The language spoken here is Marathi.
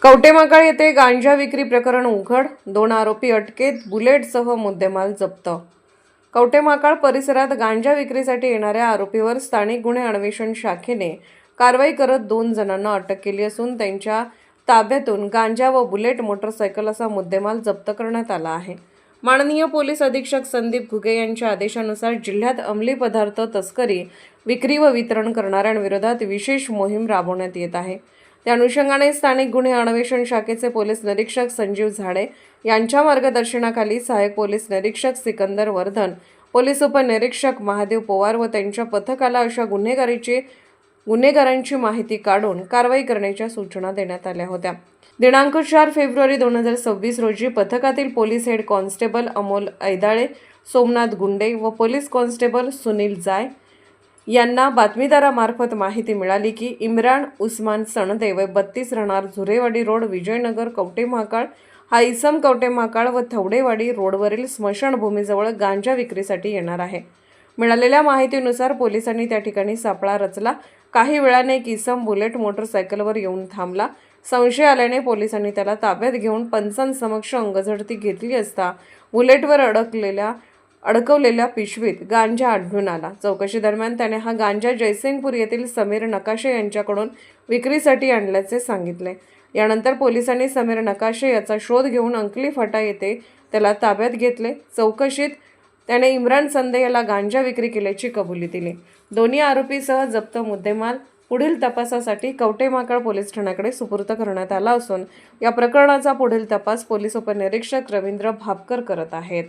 कवटेमहाकाळ येथे गांजा विक्री प्रकरण उघड, 2 आरोपी अटकेत, बुलेटसह मुद्देमाल जप्त। कवटेमहाकाळ परिसरात गांजा विक्रीसाठी येणाऱ्या आरोपीवर स्थानिक गुन्हे अन्वेषण शाखेने कारवाई करत 2 जणांना अटक केली असून त्यांच्या ताब्यातून गांजा व बुलेट मोटरसायकल असा मुद्देमाल जप्त करण्यात आला आहे। माननीय पोलीस अधीक्षक संदीप घुगे यांच्या आदेशानुसार जिल्ह्यात अंमली पदार्थ तस्करी, विक्री व वितरण करणाऱ्यांविरोधात विशेष मोहीम राबवण्यात येत आहे। त्या अनुषंगाने स्थानिक गुन्हे अन्वेषण शाखेचे पोलीस निरीक्षक संजीव झाडे यांच्या मार्गदर्शनाखाली सहाय्यक पोलीस निरीक्षक सिकंदर वर्धन, पोलीस उपनिरीक्षक महादेव पवार व त्यांच्या पथकाला अशा गुन्हेगारांची माहिती काढून कारवाई करण्याच्या सूचना देण्यात आल्या होत्या। दिनांक 4 फेब्रुवारी 2026 रोजी पथकातील police head constable Amol Aidale, Somnath Gunde व पोलीस कॉन्स्टेबल सुनील जाय यांना बातमीदारामार्फत माहिती मिळाली की इम्रान उस्मान सणदे वय 32 राहणार झुरेवाडी रोड, विजयनगर, कवटेमहाकाळ हा इसम कवटेमहाकाळ व थवडेवाडी रोडवरील स्मशानभूमीजवळ गांजा विक्रीसाठी येणार आहे। मिळालेल्या माहितीनुसार पोलिसांनी त्या ठिकाणी सापळा रचला। काही वेळाने एक इसम बुलेट मोटरसायकलवर येऊन थांबला। संशय आल्याने पोलिसांनी त्याला ताब्यात घेऊन पंचांसमक्ष अंगझडती घेतली असता बुलेटवर अडकवलेल्या पिशवीत गांजा आढळून आला। चौकशी दरम्यान त्याने हा गांजा जयसिंगपूर येथील समीर नकाशे यांच्याकडून विक्रीसाठी आणल्याचे सांगितले। यानंतर पोलिसांनी समीर नकाशे याचा शोध घेऊन अंकली फाटा येथे त्याला ताब्यात घेतले। चौकशीत त्याने इम्रान संदे याला गांजा विक्री केल्याची कबुली दिली। दोन्ही आरोपीसह जप्त मुद्देमाल पुढील तपासासाठी कवटेमहाकाळ पोलीस ठाण्याकडे सुपूर्द करण्यात आला असून या प्रकरणाचा पुढील तपास पोलीस उपनिरीक्षक रवींद्र भापकर करत आहेत।